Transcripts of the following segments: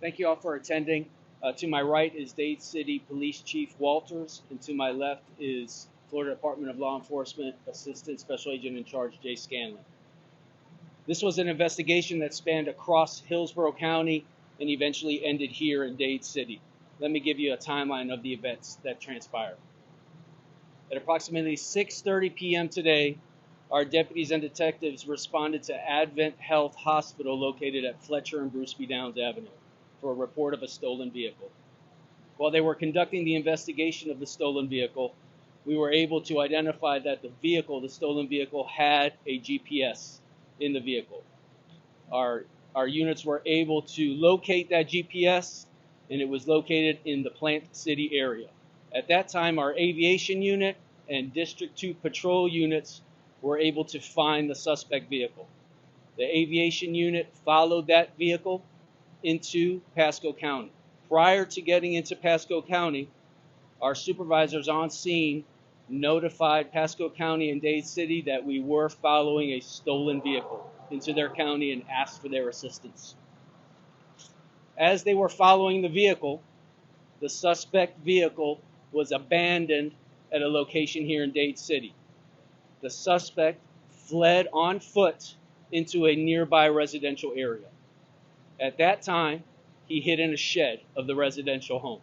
Thank you all for attending. To my right is Dade City Police Chief Walters, and to my left is Florida Department of Law Enforcement Assistant Special Agent in Charge Jay Scanlon. This was an investigation that spanned across Hillsborough County and eventually ended here in Dade City. Let me give you a timeline of the events that transpired. At approximately 6:30 p.m. today, our deputies and detectives responded to Advent Health Hospital located at Fletcher and Bruce B. Downs Avenue for a report of a stolen vehicle. While they were conducting the investigation of the stolen vehicle, we were able to identify that the stolen vehicle, had a GPS in the vehicle. Our units were able to locate that GPS, and it was located in the Plant City area. At that time, our aviation unit and District 2 patrol units were able to find the suspect vehicle. The aviation unit followed that vehicle into Pasco County. Prior to getting into Pasco County, our supervisors on scene notified Pasco County and Dade City that we were following a stolen vehicle into their county and asked for their assistance. As they were following the vehicle, the suspect vehicle was abandoned at a location here in Dade City. The suspect fled on foot into a nearby residential area. At that time, he hid in a shed of the residential home.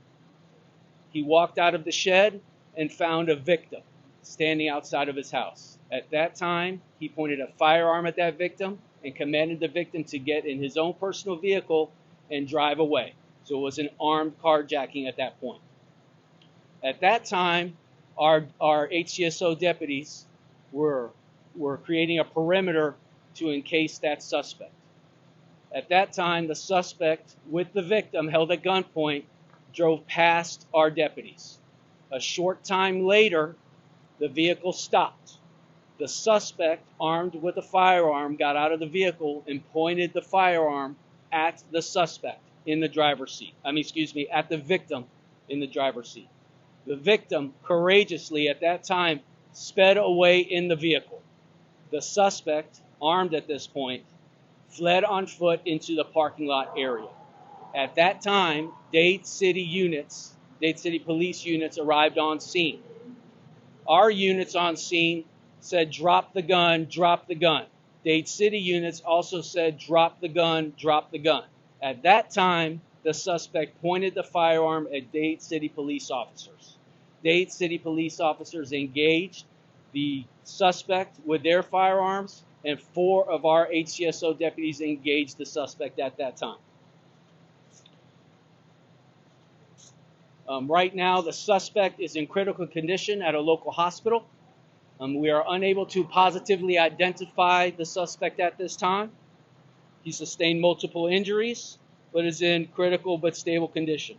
He walked out of the shed and found a victim standing outside of his house. At that time, he pointed a firearm at that victim and commanded the victim to get in his own personal vehicle and drive away. So it was an armed carjacking at that point. At that time, our HCSO deputies were creating a perimeter to encase that suspect. At that time, the suspect, with the victim held at gunpoint, drove past our deputies. A short time later, the vehicle stopped. The suspect, armed with a firearm, got out of the vehicle and pointed the firearm at the suspect in the driver's seat. At the victim in the driver's seat. The victim courageously at that time sped away in the vehicle. The suspect, armed at this point, fled on foot into the parking lot area. At that time, Dade City police units arrived on scene. Our units on scene said, "Drop the gun, drop the gun." Dade City units also said, "Drop the gun, drop the gun." At that time, the suspect pointed the firearm at Dade City police officers. Dade City police officers engaged the suspect with their firearms, and 4 of our HCSO deputies engaged the suspect at that time. Right now, the suspect is in critical condition at a local hospital. We are unable to positively identify the suspect at this time. He sustained multiple injuries, but is in critical but stable condition.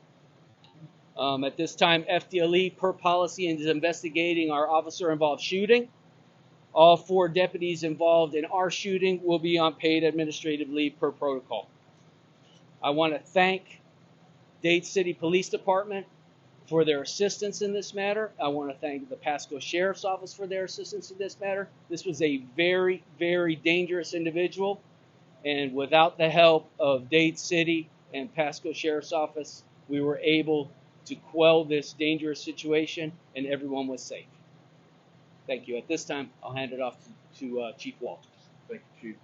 At this time, FDLE, per policy, is investigating our officer-involved shooting. All 4 deputies involved in our shooting will be on paid administrative leave per protocol. I want to thank Dade City Police Department for their assistance in this matter. I want to thank the Pasco Sheriff's Office for their assistance in this matter. This was a very, very dangerous individual, and without the help of Dade City and Pasco Sheriff's Office, we were able to quell this dangerous situation, and everyone was safe. Thank you. At this time, I'll hand it off to Chief Walters. Thank you, Chief.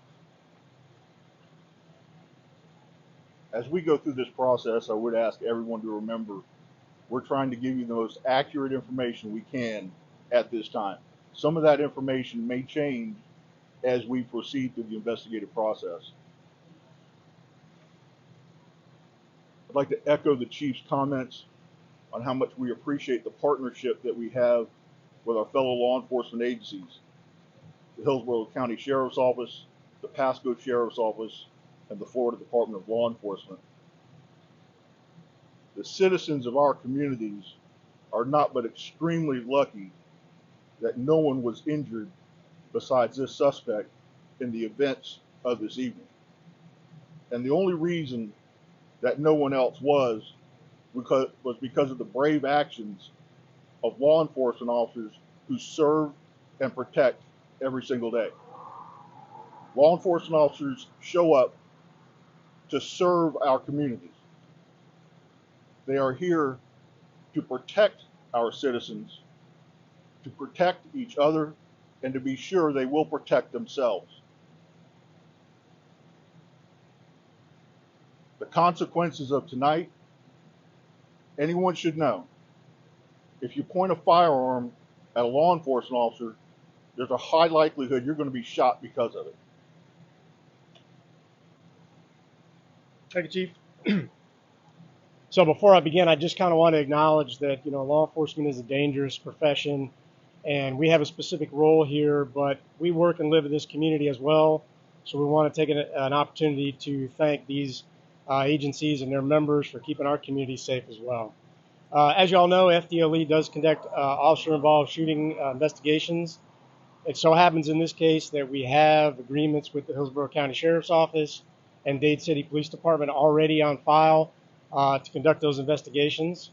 As we go through this process, I would ask everyone to remember we're trying to give you the most accurate information we can at this time. Some of that information may change as we proceed through the investigative process. I'd like to echo the Chief's comments on how much we appreciate the partnership that we have with our fellow law enforcement agencies, the Hillsborough County Sheriff's Office, the Pasco Sheriff's Office, and the Florida Department of Law Enforcement. The citizens of our communities are not but extremely lucky that no one was injured besides this suspect in the events of this evening. And the only reason that no one else was because of the brave actions of law enforcement officers who serve and protect every single day. Law enforcement officers show up to serve our communities. They are here to protect our citizens, to protect each other, and to be sure they will protect themselves. The consequences of tonight, anyone should know. If you point a firearm at a law enforcement officer, there's a high likelihood you're going to be shot because of it. Thank you, Chief. So before I begin, I just kind of want to acknowledge that, law enforcement is a dangerous profession, and we have a specific role here, but we work and live in this community as well. So we want to take an opportunity to thank these agencies and their members for keeping our community safe as well. As you all know, FDLE does conduct officer-involved shooting investigations. It so happens in this case that we have agreements with the Hillsborough County Sheriff's Office and Dade City Police Department already on file to conduct those investigations.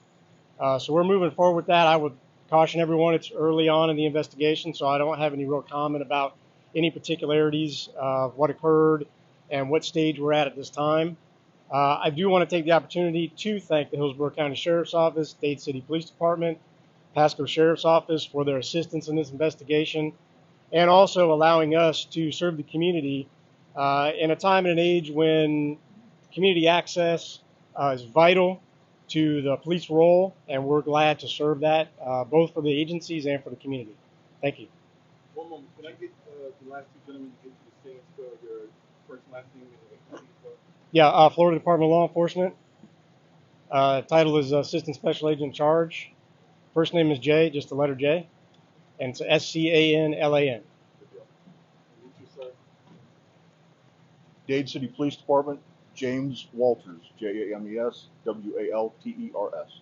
So we're moving forward with that. I would caution everyone it's early on in the investigation, so I don't have any real comment about any particularities of what occurred and what stage we're at this time. I do want to take the opportunity to thank the Hillsborough County Sheriff's Office, Dade City Police Department, Pasco Sheriff's Office for their assistance in this investigation, and also allowing us to serve the community in a time and an age when community access is vital to the police role, and we're glad to serve that both for the agencies and for the community. Thank you. One moment. Can I get the last two gentlemen to get to the stand spell your first and last name and spell? Yeah, Florida Department of Law Enforcement. Title is Assistant Special Agent in Charge. First name is J, just the letter J, and it's SCANLAN. Dade City Police Department, James Walters, James Walters.